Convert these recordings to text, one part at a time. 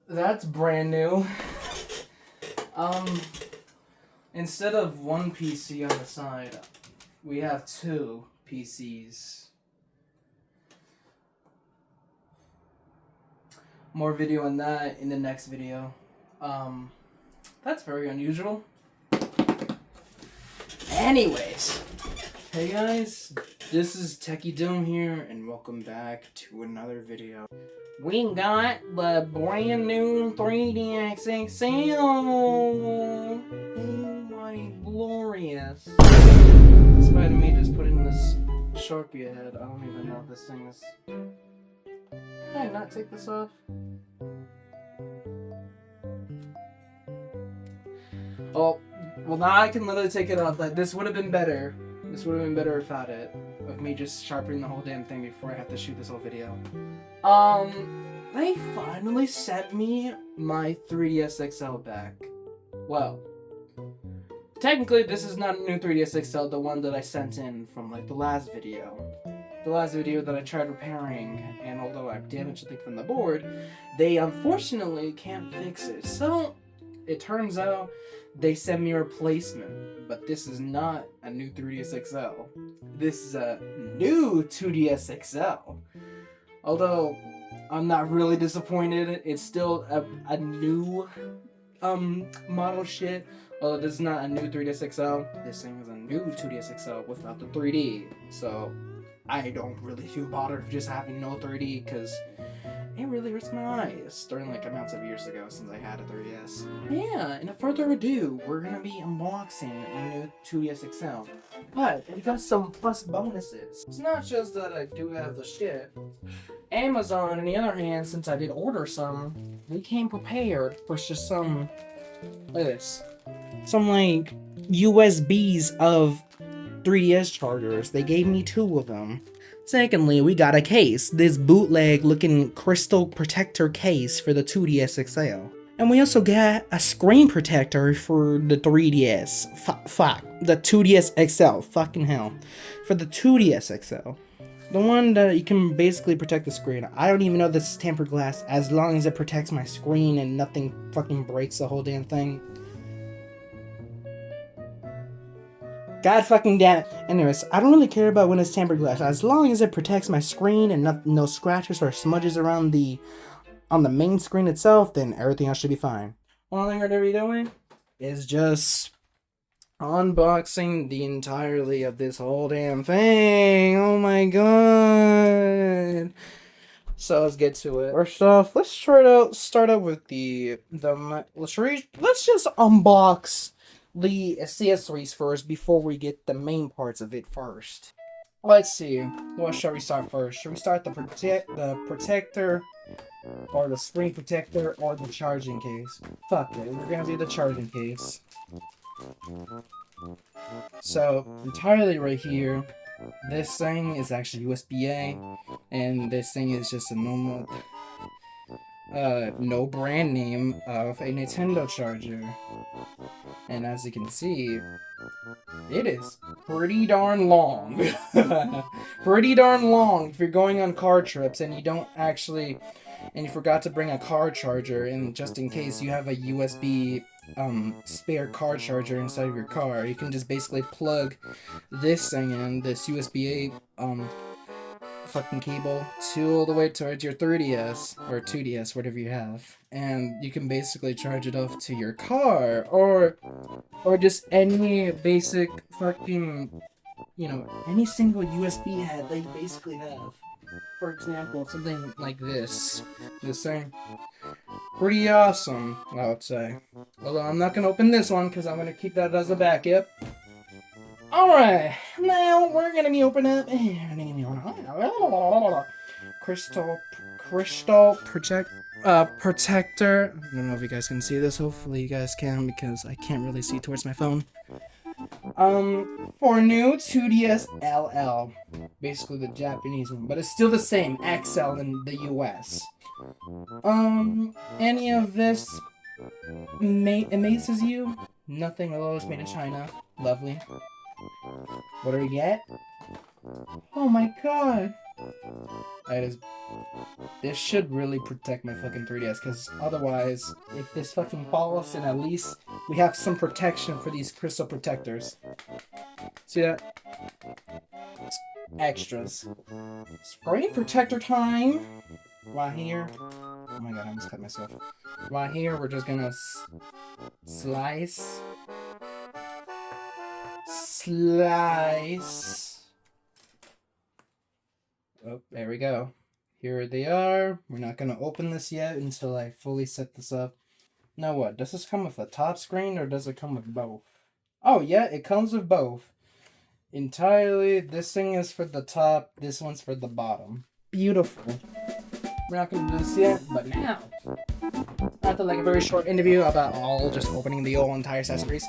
that's brand new. Instead of one PC on the side, we have two PCs. More video on that in the next video. That's very unusual. Anyways, hey guys, this is Techie Doom here, and welcome back to another video. We got the brand new 3DS XL. Oh my glorious! Despite me just putting this Sharpie ahead, I don't even know if this thing is. Can I not take this off? Oh, well now I can literally take it off. Like, this would have been better. This would have been better without it. Of me just sharpening the whole damn thing before I have to shoot this whole video. They finally sent me my 3DS XL back. Well, technically this is not a new 3DS XL, the one that I sent in from like the last video. The last video that I tried repairing, and although I've damaged the thing from the board, they unfortunately can't fix it. So, it turns out they sent me a replacement, but this is not a new 3DS XL. This is a new 2DS XL. Although, I'm not really disappointed. It's still a new model shit. Although this is not a new 3DS XL, this thing is a new 2DS XL without the 3D. So, I don't really feel bothered for just having no 3D, because it really hurts my eyes during like amounts of years ago since I had a 3DS. Yeah, and further ado, we're gonna be unboxing a new 2DS XL. But it got some plus bonuses. It's not just that I do have the shit. Amazon, on the other hand, since I did order some, they came prepared for just some, look at this, some like USBs of 3DS chargers. They gave me 2 of them. Secondly, we got a case, this bootleg looking crystal protector case for the 2DS XL. And we also got a screen protector for the 3DS. Fuck. The 2DS XL. Fucking hell. For the 2DS XL. The one that you can basically protect the screen. I don't even know if this is tempered glass, as long as it protects my screen and nothing fucking breaks the whole damn thing. God fucking damn it. Anyways, I don't really care about when it's tempered glass, as long as it protects my screen and no scratches or smudges around on the main screen itself, then everything else should be fine. One thing we're gonna be doing is just unboxing the entirety of this whole damn thing. Oh my god. So let's get to it. First off, let's start out with let's just unbox the accessories first before we get the main parts of it first. Let's see. What shall we start first? Should we start the protector, or the screen protector, or the charging case? Fuck it. We're gonna do the charging case. So entirely right here, this thing is actually USB-A, and this thing is just a normal, no brand name of a Nintendo charger. And as you can see, it is pretty darn long. Pretty darn long if you're going on car trips and you don't actually, and you forgot to bring a car charger, and just in case you have a USB spare car charger inside of your car, you can just basically plug this thing in, this USB-A fucking cable, all the way towards your 3DS or 2DS, whatever you have, and you can basically charge it off to your car, or just any basic fucking, any single USB head that you basically have. For example, something like this thing, pretty awesome, I would say. Although I'm not gonna open this one because I'm gonna keep that as a backup. Alright, now we're gonna be opening up crystal protector. I don't know if you guys can see this. Hopefully you guys can, because I can't really see towards my phone. For new 2DS LL, basically the Japanese one, but it's still the same XL in the US. Any of this amazes you? Nothing, although it's made in China. Lovely. What do we get? Oh my god! That is... This should really protect my fucking 3DS, because otherwise, if this fucking falls, then at least we have some protection for these crystal protectors. See that? Extras. Screen protector time! Right here. Oh my god, I almost cut myself. Right here, we're just gonna slice. Slice. Oh, there we go. Here they are. We're not gonna open this yet until I fully set this up. Now what? Does this come with a top screen or does it come with both? Oh yeah, it comes with both. Entirely. This thing is for the top. This one's for the bottom. Beautiful. We're not gonna do this yet, but now, after like a very short interview about all just opening the whole entire accessories.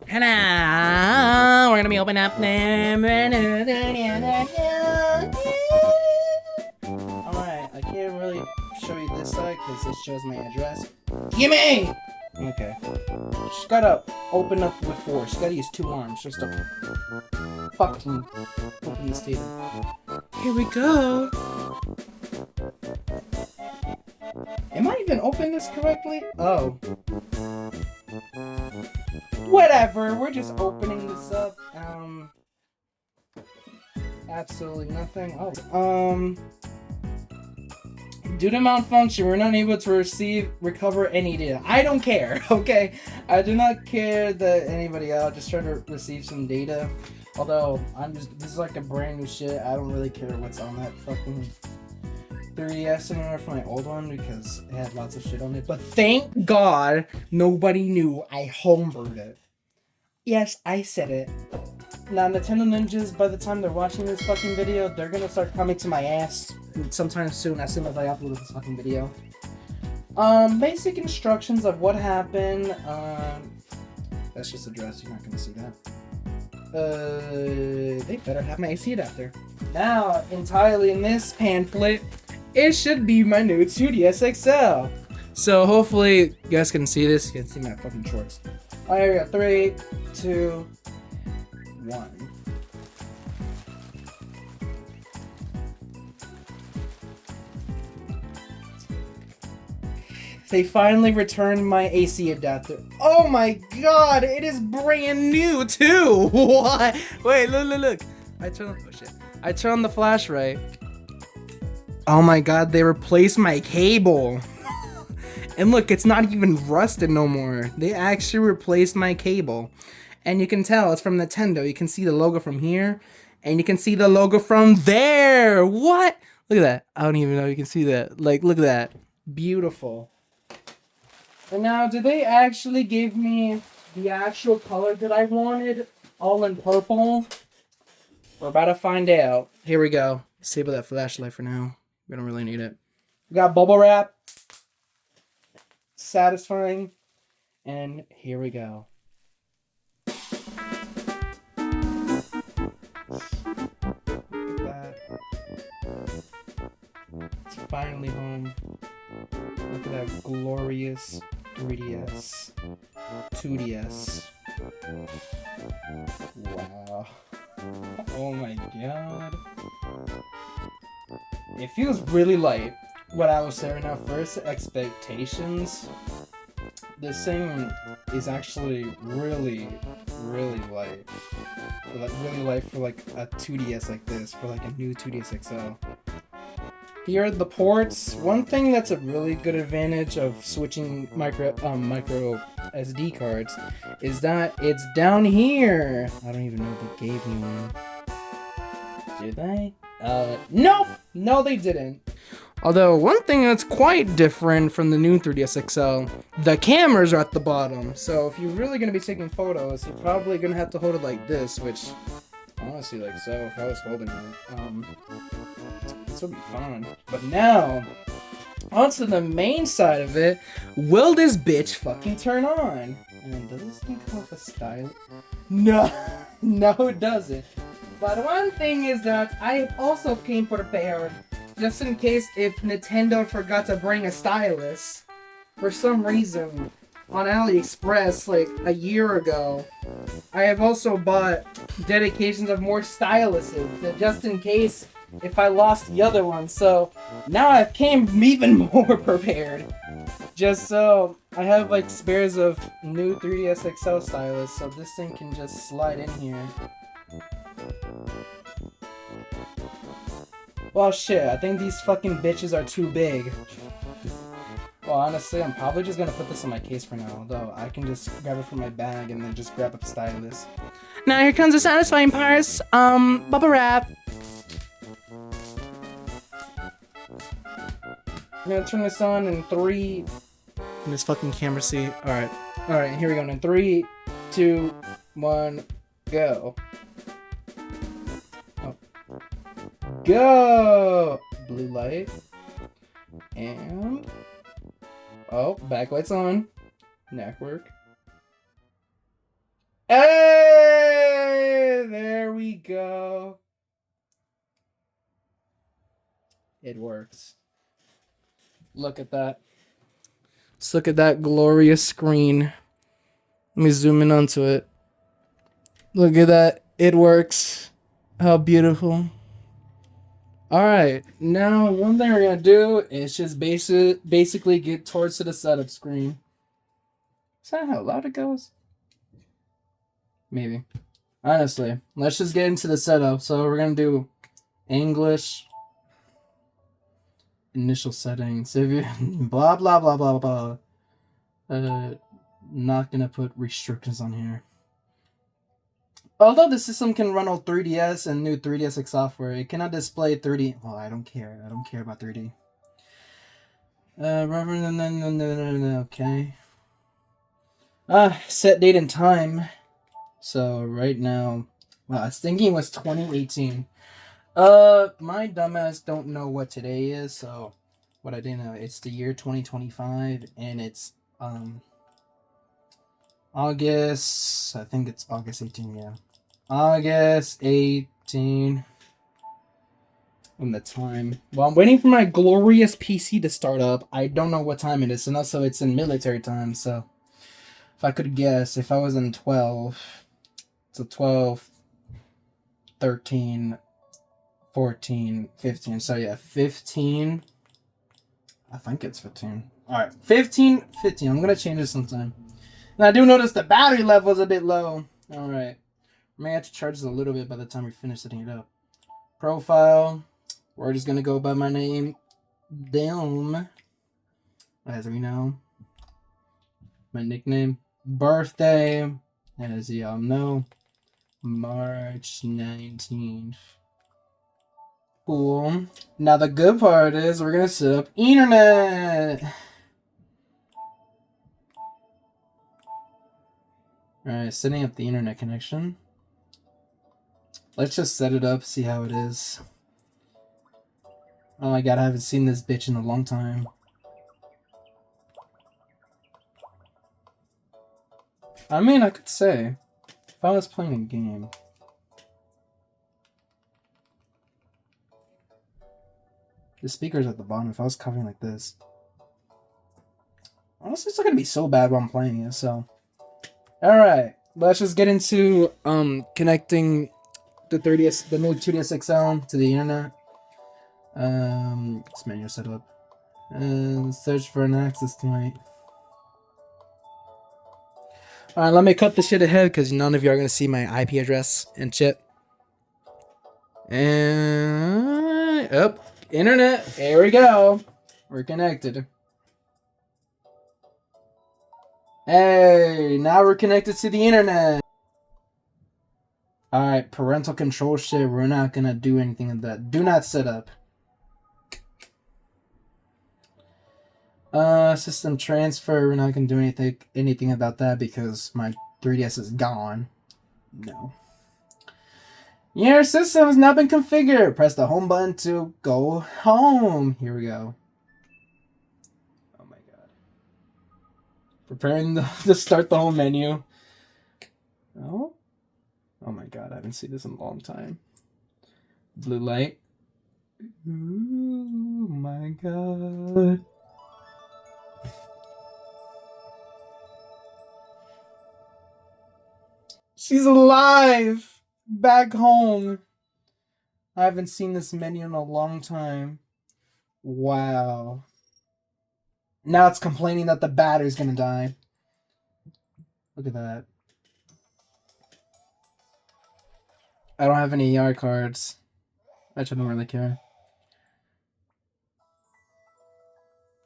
Hello, we're gonna be opening up. Alright, I can't really show you this side because it shows my address. Gimme! Okay. Just gotta open up with force. Gotta use 2 arms just to fucking open this table. Here we go. Am I even opening this correctly? Oh. Whatever, we're just opening this up. Absolutely nothing. Oh. Due to malfunction, we're not able to recover any data. I don't care, okay? I do not care that anybody else just trying to receive some data. Although, this is like a brand new shit. I don't really care what's on that fucking 3DS anymore from my old one because it had lots of shit on it. But thank God nobody knew I homebrewed it. Yes, I said it. Now, Nintendo Ninjas, by the time they're watching this fucking video, they're gonna start coming to my ass sometime soon as I upload this fucking video. Basic instructions of what happened. That's just a dress, you're not gonna see that. They better have my AC adapter. Now, entirely in this pamphlet, it should be my new 2DS XL. So hopefully you guys can see this. You can see my fucking shorts. Alright, here we go. 3, 2, 1. They finally returned my AC adapter. Oh my god, it is brand new too! What? Wait, look. I turned on the flashlight. Oh my god, they replaced my cable. And look, it's not even rusted no more. They actually replaced my cable. And you can tell it's from Nintendo. You can see the logo from here. And you can see the logo from there. What? Look at that. I don't even know you can see that. Like, look at that. Beautiful. And now, did they actually give me the actual color that I wanted? All in purple? We're about to find out. Here we go. Disable that flashlight for now. We don't really need it. We got bubble wrap. Satisfying. And here we go. Look at that. It's finally home. Look at that glorious 3DS. 2DS. Wow. Oh my god. It feels really light. What I was saying now, first expectations. This thing is actually really light. Really light for like a 2DS like this, for like a new 2DS XL. Here are the ports. One thing that's a really good advantage of switching micro SD cards is that it's down here. I don't even know if they gave me one. Did they? Nope! No, they didn't. Although, one thing that's quite different from the new 3DS XL, the cameras are at the bottom. So if you're really going to be taking photos, you're probably going to have to hold it like this, which, honestly, like so, if I was holding it, this would be fun. But now, onto the main side of it, will this bitch fucking turn on? And does this thing come with a style? No, no it doesn't. But one thing is that I also came prepared, just in case if Nintendo forgot to bring a stylus. For some reason, on AliExpress like a year ago. I have also bought dedications of more styluses, just in case if I lost the other one. So now I've came even more prepared. Just so I have like spares of new 3DS XL stylus, so this thing can just slide in here. Well, shit, I think these fucking bitches are too big. Well, honestly, I'm probably just gonna put this in my case for now, although I can just grab it from my bag and then just grab up stylus. Now here comes the satisfying parts. Bubble wrap. I'm gonna turn this on in 3. In this fucking camera seat. Alright, here we go. In 3, 2, 1, go. Oh. Go! Blue light. And... oh, backlight's on. Neck work. Hey! There we go. It works. Look at that. Let's look at that glorious screen. Let me zoom in onto it. Look at that. It works. How beautiful. Alright, now one thing we're going to do is just basically get towards to the setup screen. Is that how loud it goes? Maybe. Honestly, let's just get into the setup. So we're going to do English. Initial settings. If you blah blah blah blah blah. Not gonna put restrictions on here. Although the system can run all 3DS and new 3DSX software, it cannot display 3D. Well, I don't care. I don't care about 3D. Okay. Set date and time. So right now, well, I was thinking it was 2018. My dumbass don't know what today is, so what I didn't know, it's the year 2025, and it's, August, I think it's August 18, yeah. August 18, and the time. Well, I'm waiting for my glorious PC to start up. I don't know what time it is, and also it's in military time, so if I could guess, if I was in 12, so 12, 13, 14, 15. So yeah, 15. I think it's 15. Alright, 15. I'm going to change this sometime. Now I do notice the battery level is a bit low. Alright. May have to charge this a little bit by the time we finish setting it up. Profile. We're just going to go by my name. Dome. As we know. My nickname. Birthday. As y'all know. March 19th. Cool. Now the good part is we're gonna set up internet. Alright, setting up the internet connection. Let's just set it up, see how it is. Oh my god, I haven't seen this bitch in a long time. I mean, I could say, if I was playing a game. The speaker's at the bottom. If I was covering like this. Honestly, it's not gonna be so bad while I'm playing it, so. Alright. Let's just get into connecting the new 2DS XL to the internet. This menu setup. And search for an access point. Alright, let me cut the shit ahead because none of you are gonna see my IP address and shit. And up. Internet, here we go. We're connected. Hey, now we're connected to the internet. Alright, parental control shit, we're not gonna do anything of that. Do not set up. System transfer, we're not gonna do anything about that because my 3DS is gone. No. Your system has not been configured. Press the home button to go home. Here we go. Oh my god. Preparing to start the home menu. Oh? Oh my god, I haven't seen this in a long time. Blue light. Ooh my god. She's alive! Back home. I haven't seen this menu in a long time. Wow. Now it's complaining that the battery's gonna die. Look at that. I don't have any ER cards. I don't really care.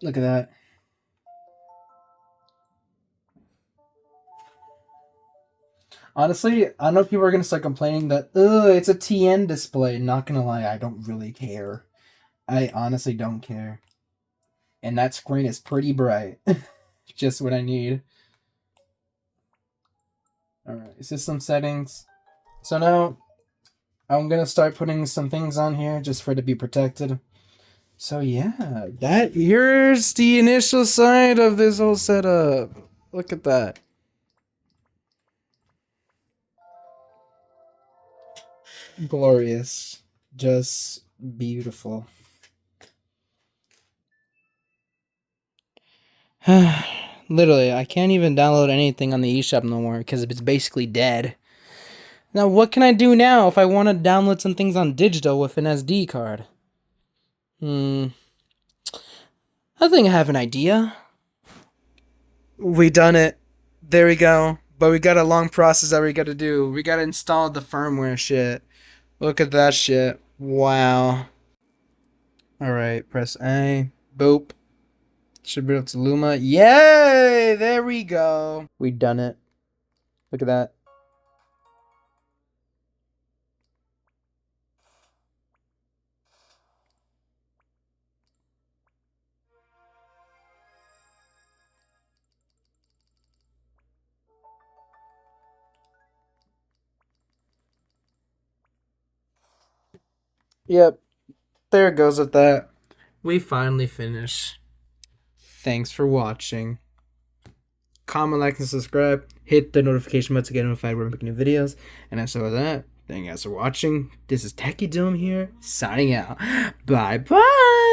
Look at that. Honestly, I know people are gonna start complaining that, ugh, it's a TN display. Not gonna lie, I don't really care. I honestly don't care. And that screen is pretty bright. Just what I need. Alright, system settings. So now, I'm gonna start putting some things on here just for it to be protected. So yeah, here's the initial side of this whole setup. Look at that. Glorious. Just beautiful. Literally, I can't even download anything on the eShop no more because it's basically dead. Now, what can I do now if I want to download some things on digital with an SD card? I think I have an idea. We done it. There we go. But we got a long process that we got to do. We got to install the firmware shit. Look at that shit. Wow. Alright, press A. Boop. Should be able to Luma. Yay! There we go. We done it. Look at that. Yep. There it goes with that. We finally finished. Thanks for watching. Comment, like, and subscribe. Hit the notification button to get notified when we're making new videos. And as for that, thank you guys for watching. This is Techie Dome here, signing out. Bye-bye.